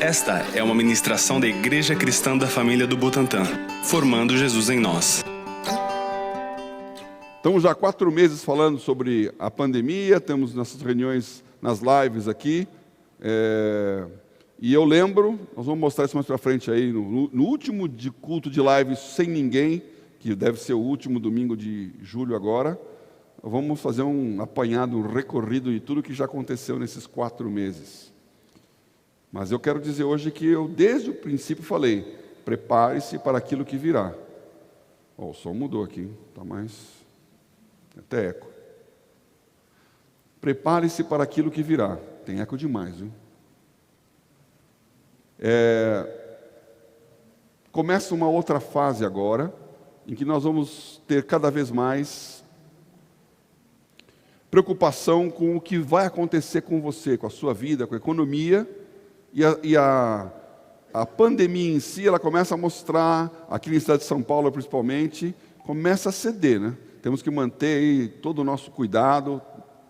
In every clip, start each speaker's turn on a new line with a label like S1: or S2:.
S1: Esta é uma ministração da Igreja Cristã da Família do Butantã, formando Jesus em nós.
S2: Estamos já há 4 meses falando sobre a pandemia, temos nossas reuniões nas lives aqui, e eu lembro, nós vamos mostrar isso mais para frente aí, no último culto de live sem ninguém, que deve ser o último domingo de julho agora, vamos fazer um apanhado, um recorrido de tudo que já aconteceu nesses 4 meses. Mas eu quero dizer hoje que eu, desde o princípio, falei, prepare-se para aquilo que virá. O som mudou aqui, está mais... até eco. Prepare-se para aquilo que virá. Tem eco demais, viu? Começa uma outra fase agora, em que nós vamos ter cada vez mais preocupação com o que vai acontecer com você, com a sua vida, com a economia, e a pandemia em si, ela começa a mostrar, aqui na cidade de São Paulo principalmente, começa a ceder, né? Temos que manter aí todo o nosso cuidado,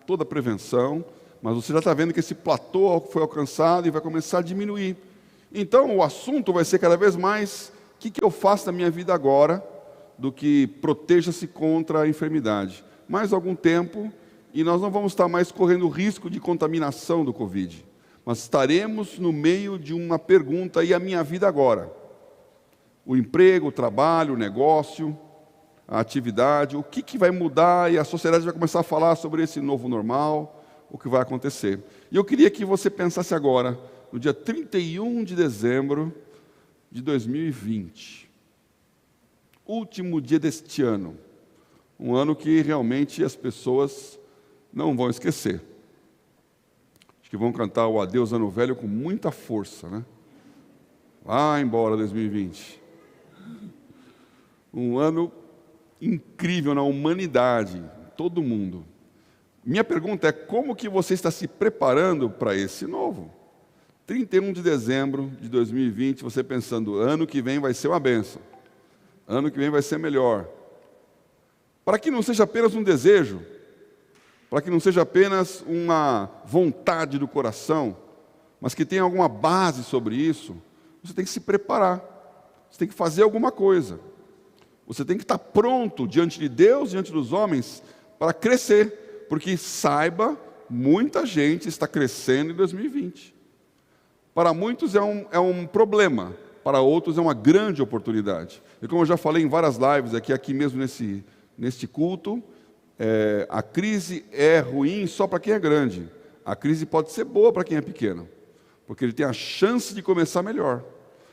S2: toda a prevenção, mas você já está vendo que esse platô foi alcançado e vai começar a diminuir. Então, o assunto vai ser cada vez mais, o que eu faço na minha vida agora, do que proteja-se contra a enfermidade. Mais algum tempo, e nós não vamos estar mais correndo o risco de contaminação do Covid, mas estaremos no meio de uma pergunta, e a minha vida agora? O emprego, o trabalho, o negócio, a atividade, o que vai mudar, e a sociedade vai começar a falar sobre esse novo normal, o que vai acontecer. E eu queria que você pensasse agora, no dia 31 de dezembro de 2020, último dia deste ano, um ano que realmente as pessoas não vão esquecer. Acho que vão cantar o Adeus Ano Velho com muita força, né? Vai embora 2020. Um ano incrível na humanidade, todo mundo. Minha pergunta é, como que você está se preparando para esse novo? 31 de dezembro de 2020, você pensando, ano que vem vai ser uma bênção. Ano que vem vai ser melhor. Para que não seja apenas um desejo, para que não seja apenas uma vontade do coração, mas que tenha alguma base sobre isso, você tem que se preparar. Você tem que fazer alguma coisa. Você tem que estar pronto diante de Deus, diante dos homens, para crescer. Porque saiba, muita gente está crescendo em 2020. Para muitos é um problema, para outros é uma grande oportunidade. E como eu já falei em várias lives aqui mesmo neste culto, a crise é ruim só para quem é grande. A crise pode ser boa para quem é pequeno, porque ele tem a chance de começar melhor.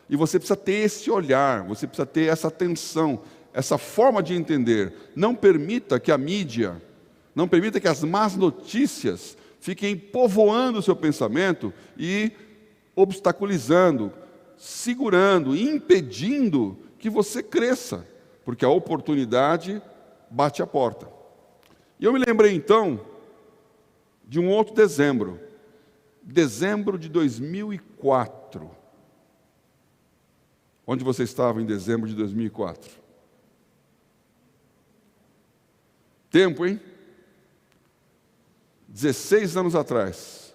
S2: E você precisa ter esse olhar, você precisa ter essa atenção, essa forma de entender. Não permita que a mídia, não permita que as más notícias fiquem povoando o seu pensamento e obstaculizando, segurando, impedindo que você cresça, porque a oportunidade bate a porta. E eu me lembrei então de um outro dezembro de 2004. Onde você estava em dezembro de 2004? Tempo, hein? 16 anos atrás.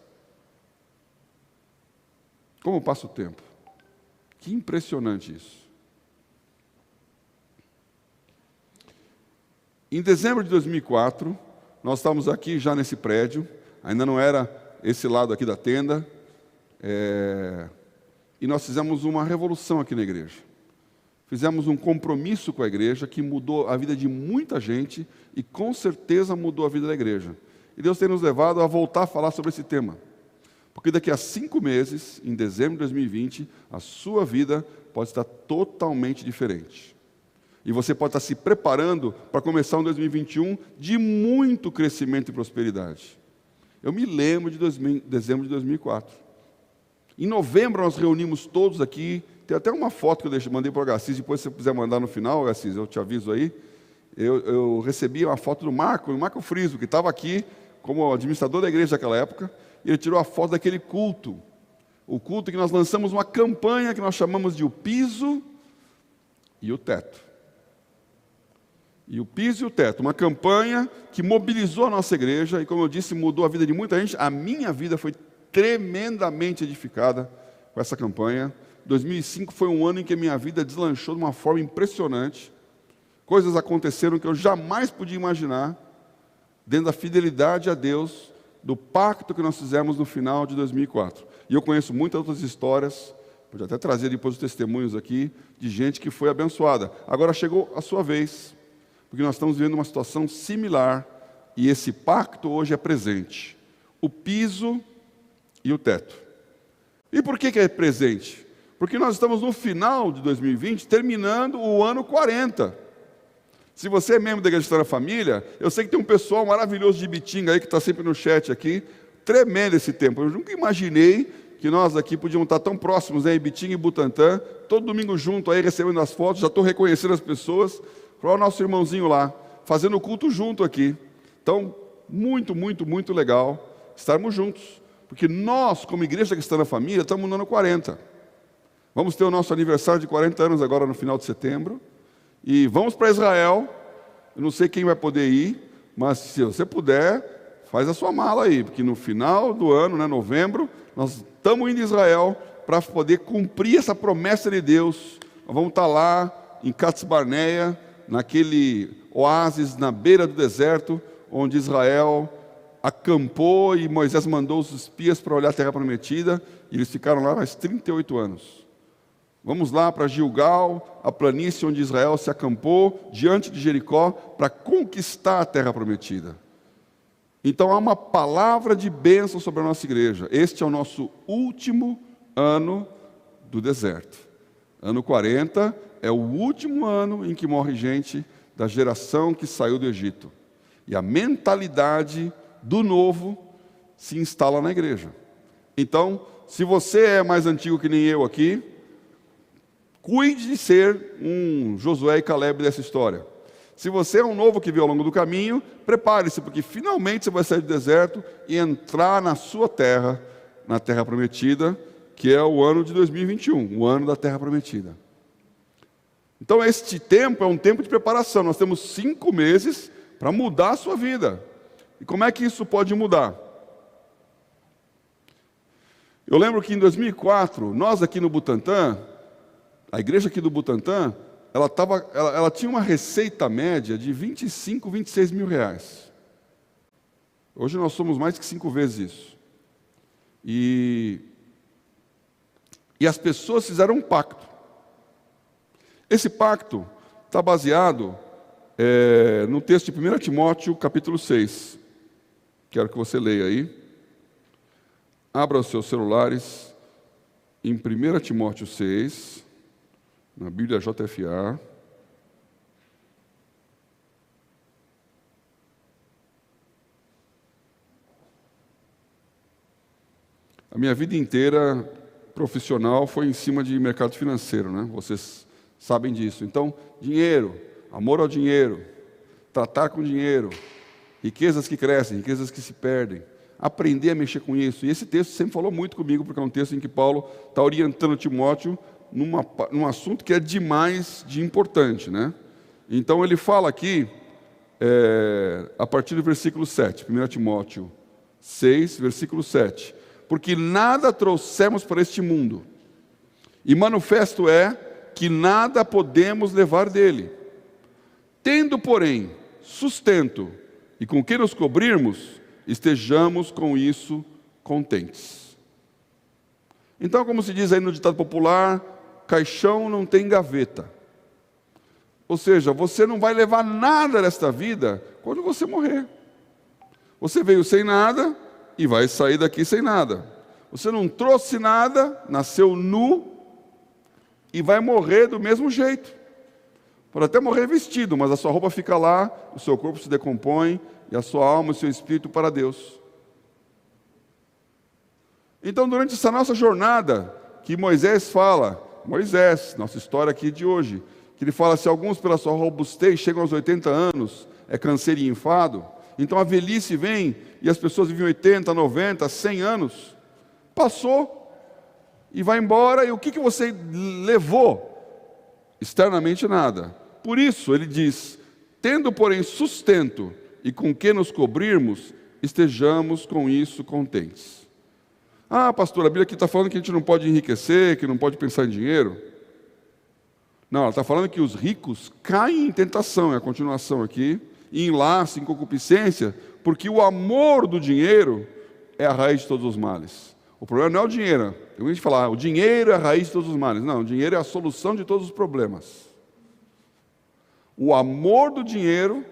S2: Como passa o tempo? Que impressionante isso. Em dezembro de 2004, nós estávamos aqui já nesse prédio, ainda não era esse lado aqui da tenda, e nós fizemos uma revolução aqui na igreja. Fizemos um compromisso com a igreja que mudou a vida de muita gente e com certeza mudou a vida da igreja. E Deus tem nos levado a voltar a falar sobre esse tema. Porque daqui a 5 meses, em dezembro de 2020, a sua vida pode estar totalmente diferente. E você pode estar se preparando para começar um 2021 de muito crescimento e prosperidade. Eu me lembro de dezembro de 2004. Em novembro nós reunimos todos aqui. Tem até uma foto que eu mandei para o Agassiz, depois se você quiser mandar no final, Agassiz, eu te aviso aí. Eu recebi uma foto do Marco Friso, que estava aqui como administrador da igreja naquela época, e ele tirou a foto daquele culto. O culto que nós lançamos uma campanha que nós chamamos de O Piso e o Teto. E o piso e o teto, uma campanha que mobilizou a nossa igreja, e como eu disse, mudou a vida de muita gente. A minha vida foi tremendamente edificada com essa campanha. 2005 foi um ano em que minha vida deslanchou de uma forma impressionante. Coisas aconteceram que eu jamais podia imaginar, dentro da fidelidade a Deus, do pacto que nós fizemos no final de 2004. E eu conheço muitas outras histórias, pode até trazer depois os testemunhos aqui, de gente que foi abençoada. Agora chegou a sua vez, porque nós estamos vivendo uma situação similar, e esse pacto hoje é presente. O piso e o teto. E por que é presente? Porque nós estamos no final de 2020, terminando o ano 40. Se você é membro da Igreja Cristã da Família, eu sei que tem um pessoal maravilhoso de Ibitinga aí, que está sempre no chat aqui, tremendo esse tempo. Eu nunca imaginei que nós aqui podíamos estar tão próximos, né, Ibitinga e Butantã, todo domingo junto aí, recebendo as fotos, já estou reconhecendo as pessoas. Olha o nosso irmãozinho lá, fazendo o culto junto aqui. Então, muito, muito, muito legal estarmos juntos. Porque nós, como Igreja Cristã da Família, estamos no ano 40. Vamos ter o nosso aniversário de 40 anos agora no final de setembro. E vamos para Israel. Eu não sei quem vai poder ir, mas se você puder, faz a sua mala aí. Porque no final do ano, né, novembro, nós estamos indo a Israel para poder cumprir essa promessa de Deus. Nós vamos estar lá em Cades Barnea, naquele oásis na beira do deserto, onde Israel acampou e Moisés mandou os espias para olhar a terra prometida, e eles ficaram lá mais 38 anos. Vamos lá para Gilgal, a planície onde Israel se acampou, diante de Jericó, para conquistar a terra prometida. Então há uma palavra de bênção sobre a nossa igreja. Este é o nosso último ano do deserto. Ano 40 é o último ano em que morre gente da geração que saiu do Egito. E a mentalidade do novo se instala na igreja. Então, se você é mais antigo que nem eu aqui, cuide de ser um Josué e Caleb dessa história. Se você é um novo que veio ao longo do caminho, prepare-se, porque finalmente você vai sair do deserto e entrar na sua terra, na terra prometida, que é o ano de 2021, o ano da terra prometida. Então, este tempo é um tempo de preparação. Nós temos 5 meses para mudar a sua vida. E como é que isso pode mudar? Eu lembro que em 2004, nós aqui no Butantã, a igreja aqui do Butantã, ela tinha uma receita média de 25, 26 mil reais. Hoje nós somos mais que 5 vezes isso. E as pessoas fizeram um pacto. Esse pacto está baseado no texto de 1 Timóteo, capítulo 6. Quero que você leia aí. Abra os seus celulares em 1 Timóteo 6, na Bíblia JFA. A minha vida inteira profissional foi em cima de mercado financeiro, né? Vocês sabem disso. Então, dinheiro, amor ao dinheiro, tratar com dinheiro, riquezas que crescem, riquezas que se perdem, aprender a mexer com isso. E esse texto sempre falou muito comigo, porque é um texto em que Paulo está orientando Timóteo num assunto que é demais de importante, né? Então ele fala aqui, a partir do versículo 7, 1 Timóteo 6, versículo 7. Porque nada trouxemos para este mundo, e manifesto é que nada podemos levar dele. Tendo, porém, sustento e com que nos cobrirmos, estejamos com isso contentes. Então, como se diz aí no ditado popular, caixão não tem gaveta. Ou seja, você não vai levar nada desta vida quando você morrer. Você veio sem nada e vai sair daqui sem nada. Você não trouxe nada, nasceu nu e vai morrer do mesmo jeito. Pode até morrer vestido, mas a sua roupa fica lá, o seu corpo se decompõe, e a sua alma e o seu espírito para Deus. Então, durante essa nossa jornada, que Moisés fala, nossa história aqui de hoje, que ele fala, se alguns pela sua robustez chegam aos 80 anos, é canseiro e enfado, então a velhice vem, e as pessoas vivem 80, 90, 100 anos, passou, e vai embora, e o que você levou? Externamente nada. Por isso, ele diz, tendo, porém, sustento e com que nos cobrirmos, estejamos com isso contentes. Ah, pastor, a Bíblia aqui está falando que a gente não pode enriquecer, que não pode pensar em dinheiro. Não, ela está falando que os ricos caem em tentação, é a continuação aqui, em laço, em concupiscência, porque o amor do dinheiro é a raiz de todos os males. O problema não é o dinheiro. Tem gente que fala, o dinheiro é a raiz de todos os males. Não, o dinheiro é a solução de todos os problemas. O amor do dinheiro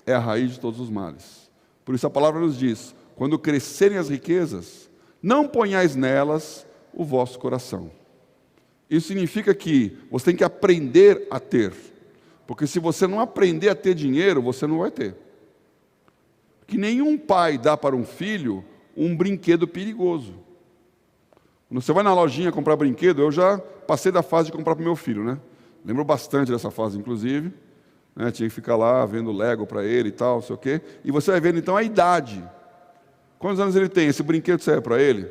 S2: é a raiz de todos os males. Por isso a palavra nos diz, quando crescerem as riquezas, não ponhais nelas o vosso coração. Isso significa que você tem que aprender a ter. Porque se você não aprender a ter dinheiro, você não vai ter. Que nenhum pai dá para um filho um brinquedo perigoso. Quando você vai na lojinha comprar brinquedo, eu já passei da fase de comprar para o meu filho, né? Lembro bastante dessa fase, inclusive. Né? Tinha que ficar lá vendo Lego para ele e tal, não sei o quê. E você vai vendo então a idade. Quantos anos ele tem? Esse brinquedo serve para ele?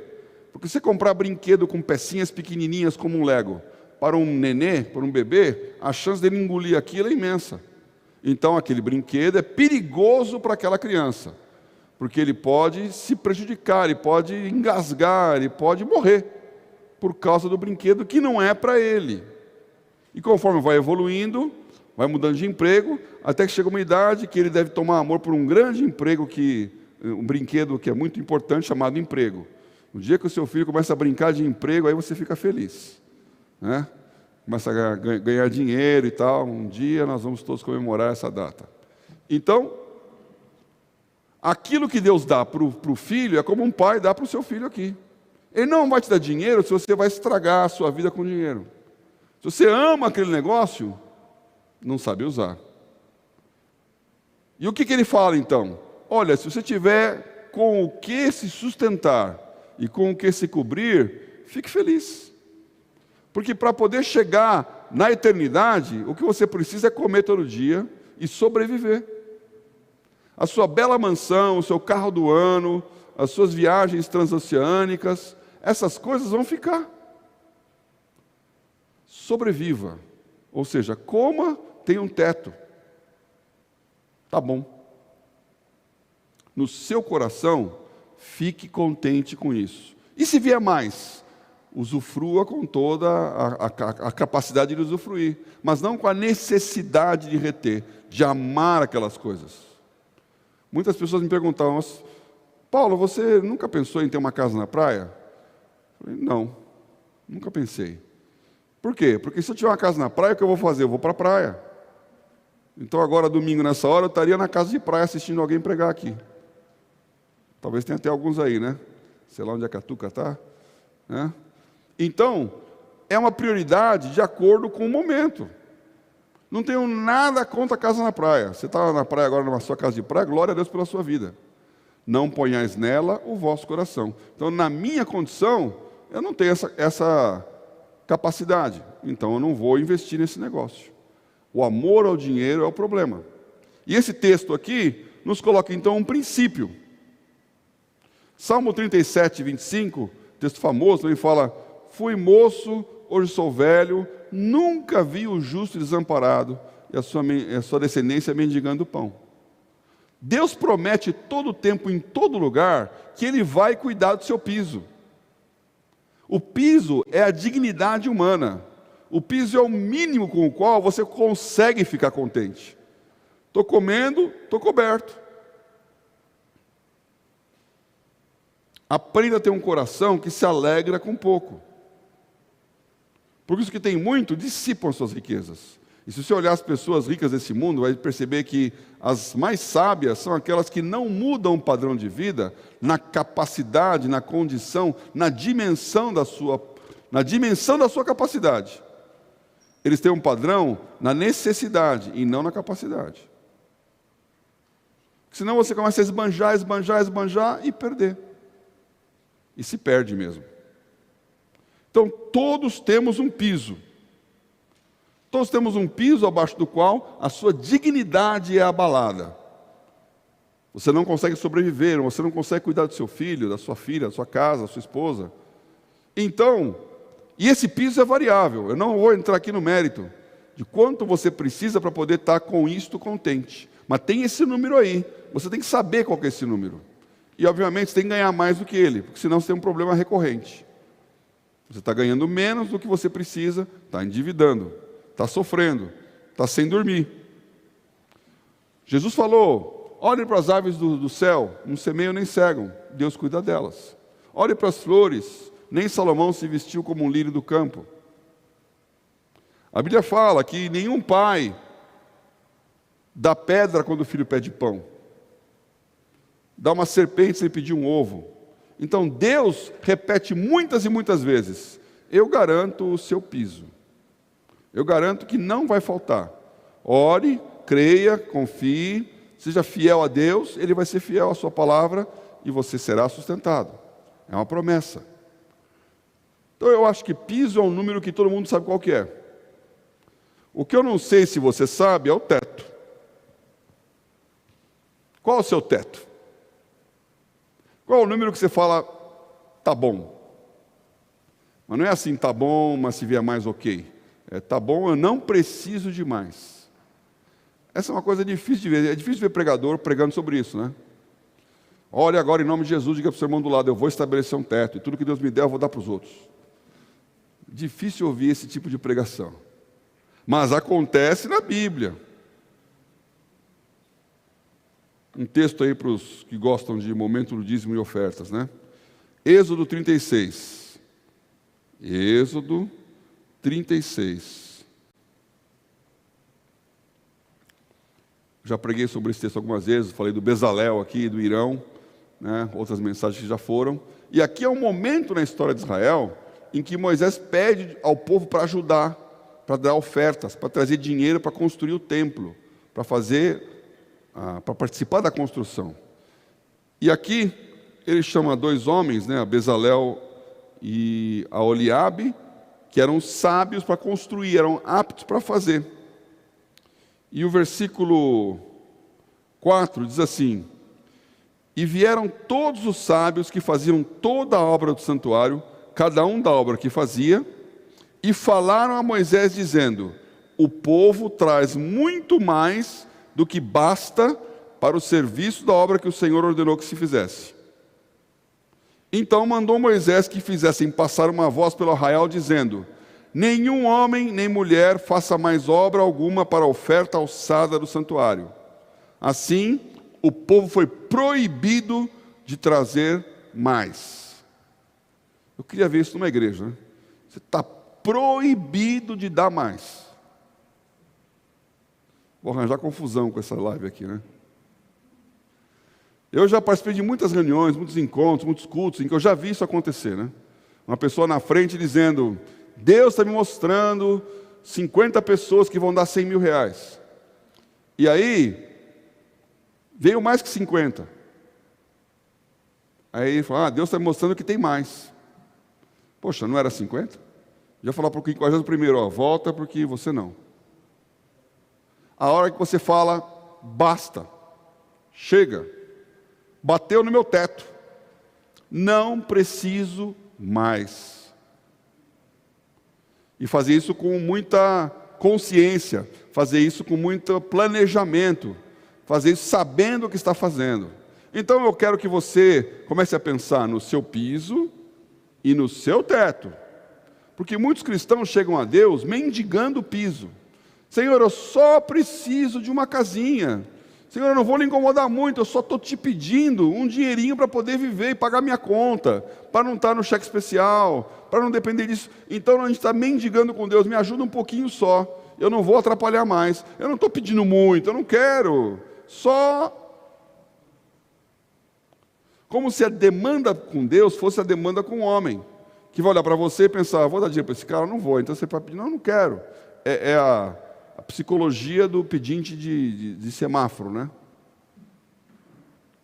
S2: Porque se você comprar brinquedo com pecinhas pequenininhas como um Lego, para um nenê, para um bebê, a chance dele engolir aquilo é imensa. Então aquele brinquedo é perigoso para aquela criança. Porque ele pode se prejudicar, ele pode engasgar, ele pode morrer por causa do brinquedo que não é para ele. E conforme vai evoluindo, vai mudando de emprego, até que chega uma idade que ele deve tomar amor por um grande emprego, um brinquedo que é muito importante, chamado emprego. No dia que o seu filho começa a brincar de emprego, aí você fica feliz. Né? Começa a ganhar dinheiro e tal. Um dia nós vamos todos comemorar essa data. Então, aquilo que Deus dá para o filho é como um pai dá para o seu filho aqui. Ele não vai te dar dinheiro se você vai estragar a sua vida com dinheiro. Se você ama aquele negócio, não sabe usar. E o que ele fala então? Olha, se você tiver com o que se sustentar e com o que se cobrir, fique feliz. Porque para poder chegar na eternidade, o que você precisa é comer todo dia e sobreviver. A sua bela mansão, o seu carro do ano, as suas viagens transoceânicas, essas coisas vão ficar. Sobreviva. Ou seja, coma, tenha um teto. Tá bom. No seu coração, fique contente com isso. E se vier mais, usufrua com toda a capacidade de usufruir, mas não com a necessidade de reter, de amar aquelas coisas. Muitas pessoas me perguntavam, Paulo, você nunca pensou em ter uma casa na praia? Eu falei, não, nunca pensei. Por quê? Porque se eu tiver uma casa na praia, o que eu vou fazer? Eu vou para a praia. Então agora, domingo, nessa hora, eu estaria na casa de praia assistindo alguém pregar aqui. Talvez tenha até alguns aí, né? Sei lá onde a Catuca está. Né? Então, é uma prioridade de acordo com o momento. Não tenho nada contra a casa na praia. Você está na praia agora, na sua casa de praia, glória a Deus pela sua vida. Não ponhais nela o vosso coração. Então, na minha condição, eu não tenho essa capacidade. Então, eu não vou investir nesse negócio. O amor ao dinheiro é o problema. E esse texto aqui nos coloca, então, um princípio. Salmo 37, 25, texto famoso, ele fala, fui moço, hoje sou velho, nunca vi o justo desamparado e a sua descendência mendigando pão. Deus promete todo o tempo, em todo lugar, que Ele vai cuidar do seu piso. O piso é a dignidade humana. O piso é o mínimo com o qual você consegue ficar contente. Estou comendo, estou coberto. Aprenda a ter um coração que se alegra com pouco. Por isso que tem muito, dissipam suas riquezas. E se você olhar as pessoas ricas desse mundo, vai perceber que as mais sábias são aquelas que não mudam o padrão de vida na capacidade, na condição, na dimensão da sua capacidade. Eles têm um padrão na necessidade e não na capacidade. Senão você começa a esbanjar e perder. E se perde mesmo. Então, todos temos um piso. Todos temos um piso abaixo do qual a sua dignidade é abalada. Você não consegue sobreviver, você não consegue cuidar do seu filho, da sua filha, da sua casa, da sua esposa. Então, e esse piso é variável. Eu não vou entrar aqui no mérito de quanto você precisa para poder estar com isto contente. Mas tem esse número aí. Você tem que saber qual que é esse número. E, obviamente, você tem que ganhar mais do que ele, porque senão você tem um problema recorrente. Você está ganhando menos do que você precisa, está endividando, está sofrendo, está sem dormir. Jesus falou: olhe para as aves do céu, não semeiam nem cegam, Deus cuida delas. Olhe para as flores, nem Salomão se vestiu como um lírio do campo. A Bíblia fala que nenhum pai dá pedra quando o filho pede pão, dá uma serpente sem pedir um ovo. Então Deus repete muitas e muitas vezes: eu garanto o seu piso, eu garanto que não vai faltar. Ore, creia, confie, seja fiel a Deus, Ele vai ser fiel à sua palavra e você será sustentado. É uma promessa. Então eu acho que piso é um número que todo mundo sabe qual que é. O que eu não sei se você sabe é o teto. Qual é o seu teto? Qual é o número que você fala, tá bom? Mas não é assim, tá bom, mas se vier mais, ok. É, tá bom, eu não preciso de mais. Essa é uma coisa difícil de ver. É difícil ver pregador pregando sobre isso, né? Olha agora, em nome de Jesus, diga para o seu irmão do lado: eu vou estabelecer um teto, e tudo que Deus me der, eu vou dar para os outros. Difícil ouvir esse tipo de pregação. Mas acontece na Bíblia. Um texto aí para os que gostam de momento do dízimo e ofertas, né? Êxodo 36. Êxodo 36. Já preguei sobre esse texto algumas vezes, falei do Bezalel aqui, do Irão, né? Outras mensagens que já foram. E aqui é um momento na história de Israel em que Moisés pede ao povo para ajudar, para dar ofertas, para trazer dinheiro para construir o templo, para para participar da construção. E aqui ele chama dois homens, né, a Bezalel e a Oliabe, que eram sábios para construir, eram aptos para fazer. E o versículo 4 diz assim: e vieram todos os sábios que faziam toda a obra do santuário, cada um da obra que fazia, e falaram a Moisés dizendo: o povo traz muito mais do que basta para o serviço da obra que o Senhor ordenou que se fizesse. Então mandou Moisés que fizessem passar uma voz pelo arraial, dizendo: nenhum homem nem mulher faça mais obra alguma para a oferta alçada do santuário. Assim, o povo foi proibido de trazer mais. Eu queria ver isso numa igreja, né? Você está proibido de dar mais. Vou arranjar confusão com essa live aqui, né? Eu já participei de muitas reuniões, muitos encontros, muitos cultos, em que eu já vi isso acontecer, né? Uma pessoa na frente dizendo: Deus está me mostrando 50 pessoas que vão dar 100 mil reais. E aí, veio mais que 50. Aí ele falou: Deus está me mostrando que tem mais. Poxa, não era 50? Já falar para o 51º, volta porque você não. A hora que você fala, basta, chega, bateu no meu teto, não preciso mais. E fazer isso com muita consciência, fazer isso com muito planejamento, fazer isso sabendo o que está fazendo. Então eu quero que você comece a pensar no seu piso e no seu teto, porque muitos cristãos chegam a Deus mendigando o piso. Senhor, eu só preciso de uma casinha. Senhor, eu não vou lhe incomodar muito, eu só estou te pedindo um dinheirinho para poder viver e pagar minha conta, para não estar no cheque especial, para não depender disso. Então a gente está mendigando com Deus: me ajuda um pouquinho só, eu não vou atrapalhar mais. Eu não estou pedindo muito, eu não quero, só... Como se a demanda com Deus fosse a demanda com o homem, que vai olhar para você e pensar: vou dar dinheiro para esse cara? Não vou. Então você vai pedir: não, não quero. É a psicologia do pedinte de semáforo, né?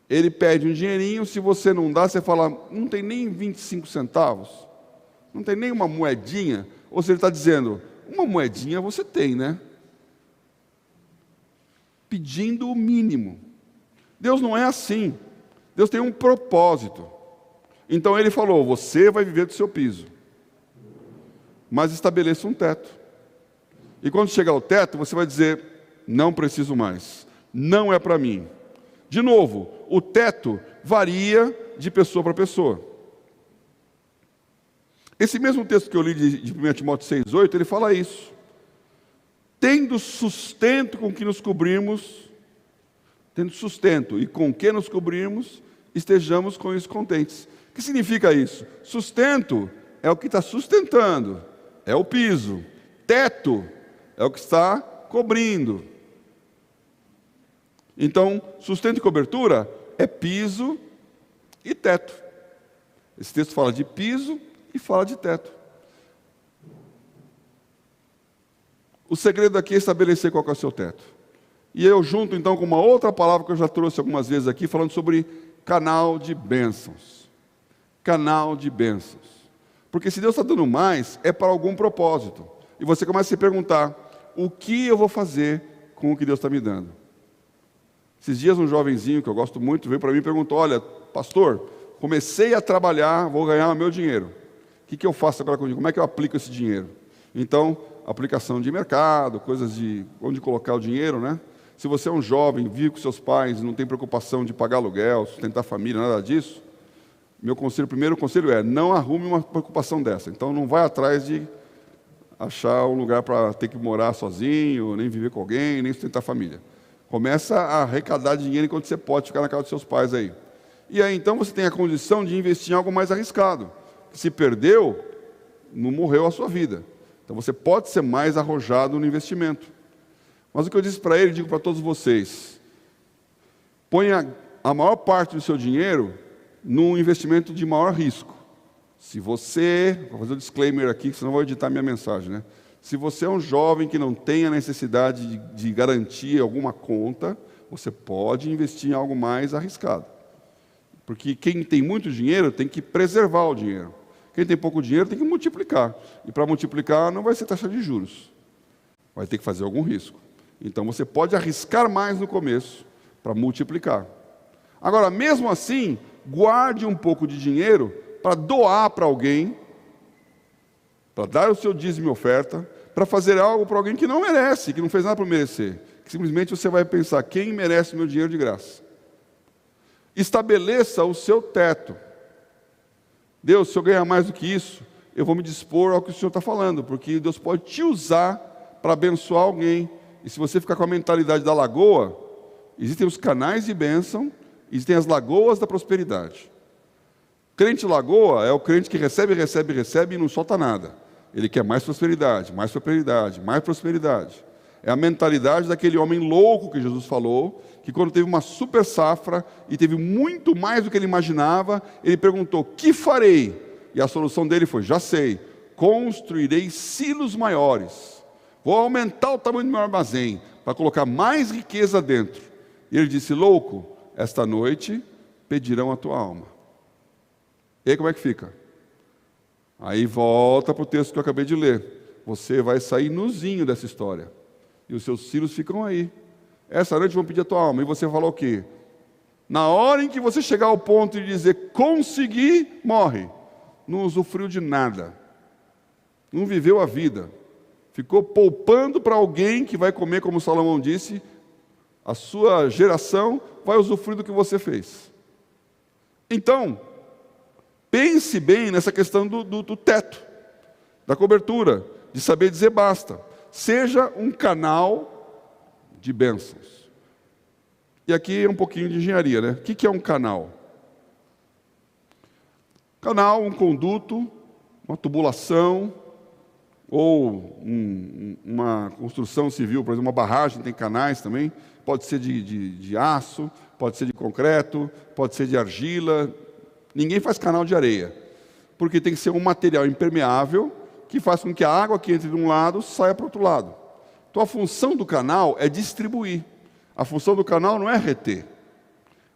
S2: Ele pede um dinheirinho, se você não dá, você fala: não tem nem 25 centavos, não tem nem uma moedinha. Ou seja, ele está dizendo: uma moedinha você tem, né? Pedindo o mínimo. Deus não é assim. Deus tem um propósito. Então ele falou: você vai viver do seu piso, mas estabeleça um teto. E quando chegar ao teto, você vai dizer: não preciso mais, não é para mim. De novo, o teto varia de pessoa para pessoa. Esse mesmo texto que eu li de 1 Timóteo 6,8, ele fala isso. Tendo sustento com que nos cobrimos, tendo sustento e com que nos cobrimos, estejamos com isso contentes. O que significa isso? Sustento é o que está sustentando, é o piso. Teto é o que está cobrindo. Então, sustento e cobertura é piso e teto. Esse texto fala de piso e fala de teto. O segredo aqui é estabelecer qual é o seu teto. E eu junto então com uma outra palavra que eu já trouxe algumas vezes aqui, falando sobre canal de bênçãos. Canal de bênçãos. Porque se Deus está dando mais, é para algum propósito. E você começa a se perguntar, o que eu vou fazer com o que Deus está me dando? Esses dias um jovenzinho, que eu gosto muito, veio para mim e perguntou, olha, pastor, comecei a trabalhar, vou ganhar o meu dinheiro. O que eu faço agora com o dinheiro? Como é que eu aplico esse dinheiro? Então, aplicação de mercado, coisas de onde colocar o dinheiro, né? Se você é um jovem, vive com seus pais, não tem preocupação de pagar aluguel, sustentar a família, nada disso, primeiro conselho é, não arrume uma preocupação dessa. Então, não vai atrás de achar um lugar para ter que morar sozinho, nem viver com alguém, nem sustentar a família. Começa a arrecadar dinheiro enquanto você pode ficar na casa dos seus pais aí. E aí, então, você tem a condição de investir em algo mais arriscado. Se perdeu, não morreu a sua vida. Então, você pode ser mais arrojado no investimento. Mas o que eu disse para ele, digo para todos vocês, ponha a maior parte do seu dinheiro num investimento de maior risco. Se você, vou fazer um disclaimer aqui, senão eu vou editar minha mensagem, né? Se você é um jovem que não tem a necessidade de garantir alguma conta, você pode investir em algo mais arriscado. Porque quem tem muito dinheiro tem que preservar o dinheiro. Quem tem pouco dinheiro tem que multiplicar. E para multiplicar não vai ser taxa de juros. Vai ter que fazer algum risco. Então você pode arriscar mais no começo para multiplicar. Agora, mesmo assim, guarde um pouco de dinheiro para doar para alguém, para dar o seu dízimo e oferta, para fazer algo para alguém que não merece, que não fez nada para merecer. Que simplesmente você vai pensar, quem merece o meu dinheiro de graça? Estabeleça o seu teto. Deus, se eu ganhar mais do que isso, eu vou me dispor ao que o Senhor está falando, porque Deus pode te usar para abençoar alguém. E se você ficar com a mentalidade da lagoa, existem os canais de bênção, existem as lagoas da prosperidade. Crente lagoa é o crente que recebe, recebe, recebe e não solta nada. Ele quer mais prosperidade, mais prosperidade, mais prosperidade. É a mentalidade daquele homem louco que Jesus falou, que quando teve uma super safra e teve muito mais do que ele imaginava, ele perguntou, que farei? E a solução dele foi, já sei, construirei silos maiores. Vou aumentar o tamanho do meu armazém, para colocar mais riqueza dentro. E ele disse, louco, esta noite pedirão a tua alma. E aí como é que fica? Aí volta para o texto que eu acabei de ler. Você vai sair nuzinho dessa história. E os seus filhos ficam aí. Essa noite vão pedir a tua alma. E você falou o quê? Na hora em que você chegar ao ponto de dizer, consegui, morre. Não usufruiu de nada. Não viveu a vida. Ficou poupando para alguém que vai comer, como Salomão disse, a sua geração vai usufruir do que você fez. Então, pense bem nessa questão do teto, da cobertura, de saber dizer basta. Seja um canal de bênçãos. E aqui é um pouquinho de engenharia, né? O que é um canal? Canal, um conduto, uma tubulação, ou uma construção civil, por exemplo, uma barragem tem canais também, pode ser de aço, pode ser de concreto, pode ser de argila. Ninguém faz canal de areia, porque tem que ser um material impermeável que faz com que a água que entre de um lado saia para o outro lado. Então a função do canal é distribuir. A função do canal não é reter.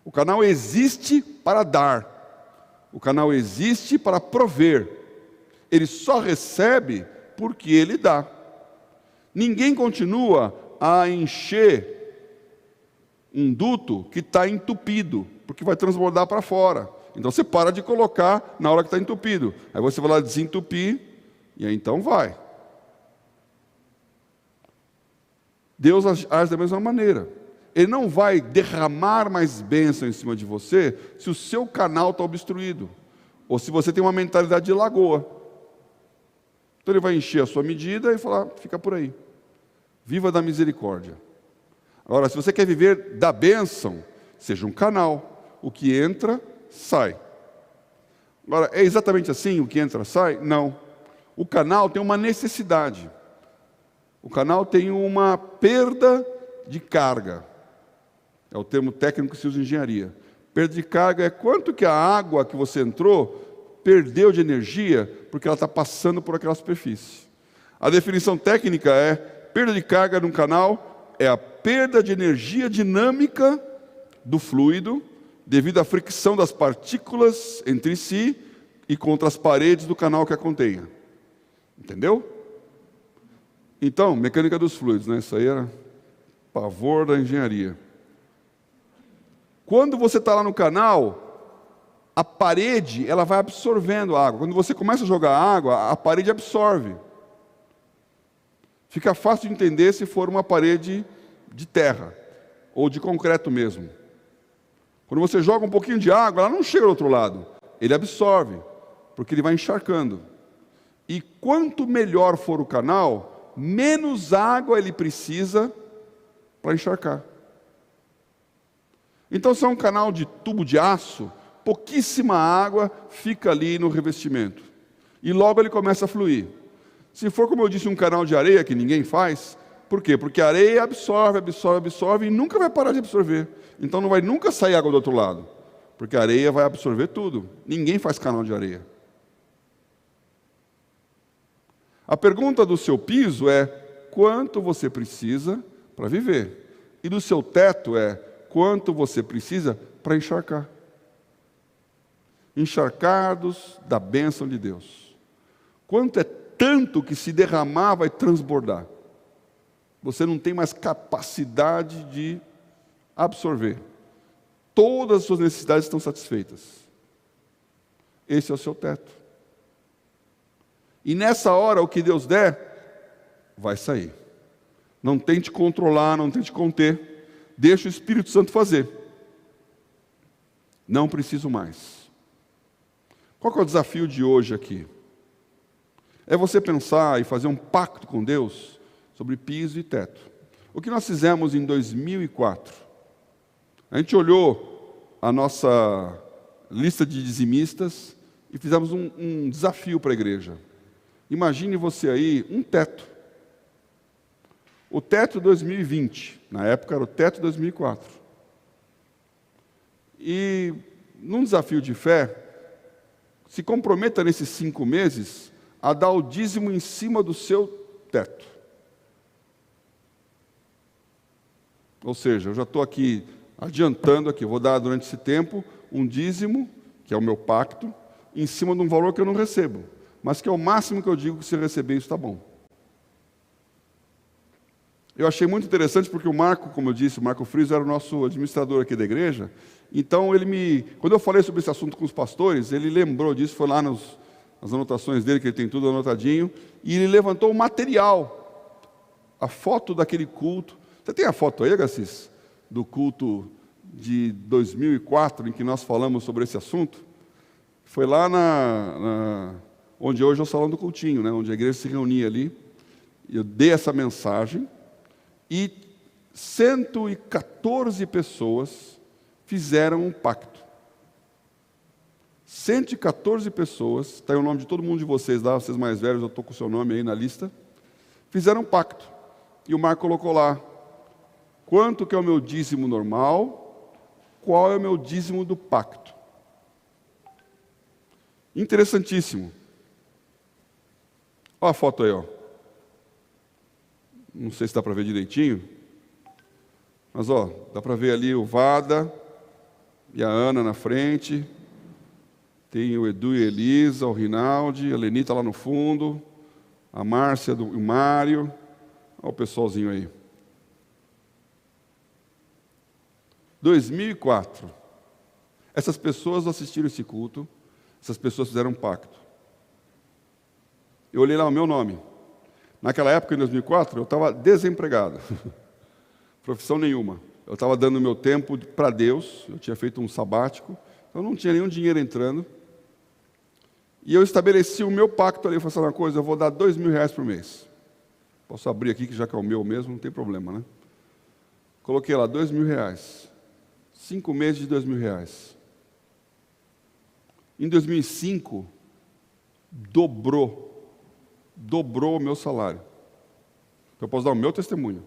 S2: O canal existe para dar. O canal existe para prover. Ele só recebe porque ele dá. Ninguém continua a encher um duto que está entupido, porque vai transbordar para fora. Então você para de colocar na hora que está entupido. Aí você vai lá desentupir, e aí então vai. Deus age da mesma maneira. Ele não vai derramar mais bênção em cima de você se o seu canal está obstruído, ou se você tem uma mentalidade de lagoa. Então ele vai encher a sua medida e falar, fica por aí. Viva da misericórdia. Agora, se você quer viver da bênção, seja um canal. O que entra, sai. Agora, é exatamente assim o que entra, sai? Não. O canal tem uma necessidade. O canal tem uma perda de carga. É o termo técnico que se usa em engenharia. Perda de carga é quanto que a água que você entrou perdeu de energia porque ela está passando por aquela superfície. A definição técnica é perda de carga num canal é a perda de energia dinâmica do fluido devido à fricção das partículas entre si e contra as paredes do canal que a contenha. Entendeu? Então, mecânica dos fluidos, né? Isso aí era pavor da engenharia. Quando você está lá no canal, a parede ela vai absorvendo a água. Quando você começa a jogar água, a parede absorve. Fica fácil de entender se for uma parede de terra ou de concreto mesmo. Quando você joga um pouquinho de água, ela não chega do outro lado. Ele absorve, porque ele vai encharcando. E quanto melhor for o canal, menos água ele precisa para encharcar. Então, se é um canal de tubo de aço, pouquíssima água fica ali no revestimento. E logo ele começa a fluir. Se for, como eu disse, um canal de areia, que ninguém faz, por quê? Porque a areia absorve, absorve, absorve e nunca vai parar de absorver. Então não vai nunca sair água do outro lado, porque a areia vai absorver tudo. Ninguém faz canal de areia. A pergunta do seu piso é quanto você precisa para viver. E do seu teto é quanto você precisa para encharcar. Encharcados da bênção de Deus. Quanto é tanto que se derramar vai transbordar. Você não tem mais capacidade de absorver. Todas as suas necessidades estão satisfeitas. Esse é o seu teto. E nessa hora, o que Deus der, vai sair. Não tente controlar, não tente conter. Deixa o Espírito Santo fazer. Não preciso mais. Qual que é o desafio de hoje aqui? É você pensar e fazer um pacto com Deus sobre piso e teto. O que nós fizemos em 2004? A gente olhou a nossa lista de dizimistas e fizemos um desafio para a igreja. Imagine você aí, um teto. O teto 2020, na época era o teto 2004. E, num desafio de fé, se comprometa nesses 5 meses a dar o dízimo em cima do seu teto. Ou seja, eu já estou aqui adiantando aqui, vou dar durante esse tempo um dízimo, que é o meu pacto, em cima de um valor que eu não recebo, mas que é o máximo que eu digo que se receber isso está bom. Eu achei muito interessante porque o Marco, como eu disse, o Marco Friso era o nosso administrador aqui da igreja, então quando eu falei sobre esse assunto com os pastores, ele lembrou disso, foi lá nas anotações dele, que ele tem tudo anotadinho, e ele levantou o material, a foto daquele culto. Você tem a foto aí, Agassiz, do culto de 2004, em que nós falamos sobre esse assunto? Foi lá onde hoje é o Salão do Cultinho, né, onde a igreja se reunia ali. Eu dei essa mensagem e 114 pessoas fizeram um pacto. 114 pessoas, está aí o nome de todo mundo de vocês lá, vocês mais velhos, eu estou com o seu nome aí na lista, fizeram um pacto. E o Marco colocou lá, quanto que é o meu dízimo normal, qual é o meu dízimo do pacto. Interessantíssimo. Olha a foto aí, ó. Não sei se dá para ver direitinho, mas ó, dá para ver ali o Vada e a Ana na frente, tem o Edu e a Elisa, o Rinaldi, a Lenita lá no fundo, a Márcia e o Mário, olha o pessoalzinho aí. 2004, essas pessoas assistiram esse culto, essas pessoas fizeram um pacto. Eu olhei lá o meu nome. Naquela época, em 2004, eu estava desempregado. Profissão nenhuma. eu estava dando meu tempo para Deus, eu tinha feito um sabático, então não tinha nenhum dinheiro entrando. E eu estabeleci o meu pacto ali, eu falei assim, uma coisa, eu vou dar R$2.000 por mês. Posso abrir aqui, que já que é o meu mesmo, não tem problema, né? Coloquei lá, R$2.000. 5 meses de R$2.000. Em 2005, dobrou o meu salário. Então, eu posso dar o meu testemunho.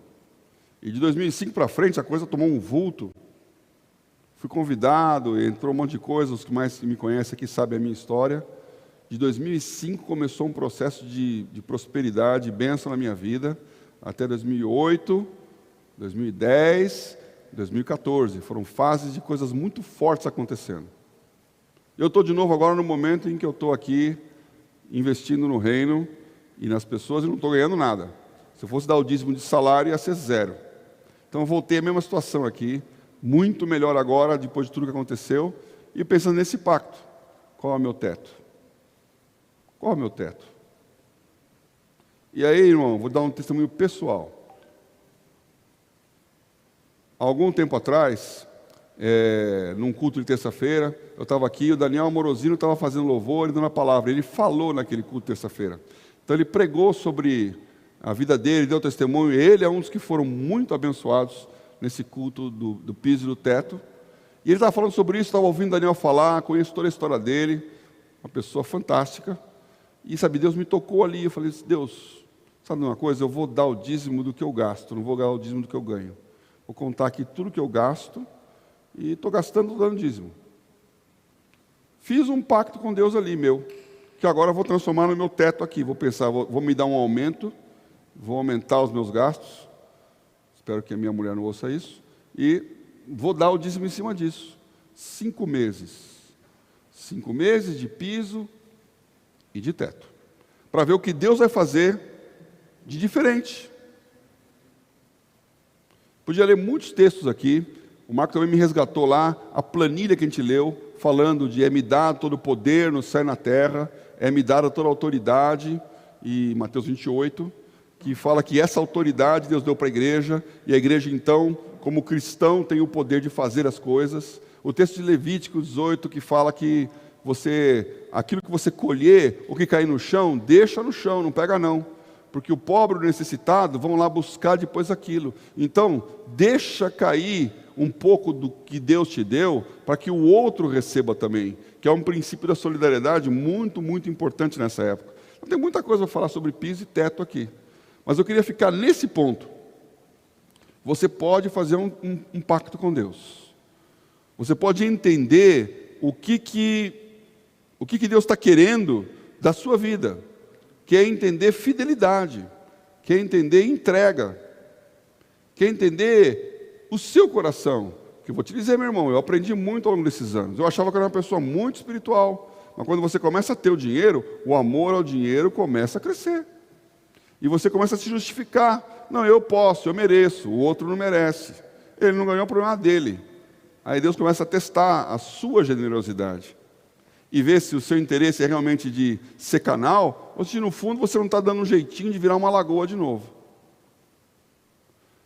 S2: E de 2005 para frente, a coisa tomou um vulto. Fui convidado, entrou um monte de coisa, os que mais me conhecem aqui sabem a minha história. De 2005 começou um processo de prosperidade, bênção na minha vida, até 2008, 2010, 2014. Foram fases de coisas muito fortes acontecendo. Eu estou de novo agora no momento em que eu estou aqui investindo no reino e nas pessoas e não estou ganhando nada. Se eu fosse dar o dízimo de salário, ia ser 0. Então eu voltei à mesma situação aqui, muito melhor agora, depois de tudo que aconteceu, e pensando nesse pacto. Qual é o meu teto? Qual é o meu teto? E aí, irmão, vou dar um testemunho pessoal. Há algum tempo atrás, num culto de terça-feira, eu estava aqui, o Daniel Amorosino estava fazendo louvor e dando a palavra. Ele falou naquele culto de terça-feira. Então ele pregou sobre a vida dele, deu testemunho. Ele é um dos que foram muito abençoados nesse culto do piso e do teto. E ele estava falando sobre isso, estava ouvindo o Daniel falar, conheço toda a história dele, uma pessoa fantástica. E sabe, Deus me tocou ali, eu falei, Deus, sabe uma coisa, eu vou dar o dízimo do que eu gasto, não vou dar o dízimo do que eu ganho. Vou contar aqui tudo que eu gasto, e estou gastando, estou dando dízimo. Fiz um pacto com Deus ali, meu, que agora eu vou transformar no meu teto aqui. Vou pensar, vou me dar um aumento, vou aumentar os meus gastos, espero que a minha mulher não ouça isso, e vou dar o dízimo em cima disso. 5 meses. 5 meses de piso e de teto. Para ver o que Deus vai fazer de diferente. Podia ler muitos textos aqui. O Marco também me resgatou lá, a planilha que a gente leu, falando de é-me dado todo o poder no céu e na terra, é-me dada toda a autoridade, e Mateus 28, que fala que essa autoridade Deus deu para a igreja, e a igreja então, como cristão, tem o poder de fazer as coisas. O texto de Levítico 18, que fala que aquilo que você colher, o que cair no chão, deixa no chão, não pega não. Porque o pobre e o necessitado vão lá buscar depois aquilo. Então, deixa cair um pouco do que Deus te deu, para que o outro receba também, que é um princípio da solidariedade muito, muito importante nessa época. Então, tem muita coisa para falar sobre piso e teto aqui, mas eu queria ficar nesse ponto. Você pode fazer um pacto com Deus. Você pode entender o que Deus está querendo da sua vida, que é entender fidelidade, que é entender entrega, que é entender o seu coração. Que eu vou te dizer, meu irmão, eu aprendi muito ao longo desses anos. Eu achava que eu era uma pessoa muito espiritual, mas quando você começa a ter o dinheiro, o amor ao dinheiro começa a crescer. E você começa a se justificar. Não, eu posso, eu mereço, o outro não merece. Ele não ganhou o problema dele. Aí Deus começa a testar a sua generosidade. E ver se o seu interesse é realmente de ser canal, ou se no fundo você não está dando um jeitinho de virar uma lagoa de novo.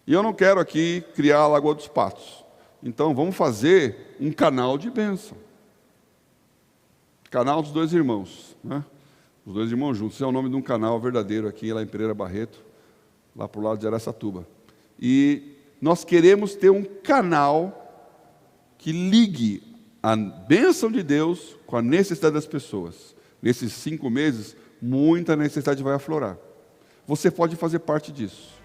S2: E eu não quero aqui criar a Lagoa dos Patos. Então vamos fazer um canal de bênção. Canal dos dois irmãos, né? Os dois irmãos juntos. Esse é o nome de um canal verdadeiro aqui, lá em Pereira Barreto, lá para o lado de Araçatuba. E nós queremos ter um canal que ligue a bênção de Deus com a necessidade das pessoas. Nesses 5 meses, muita necessidade vai aflorar. Você pode fazer parte disso.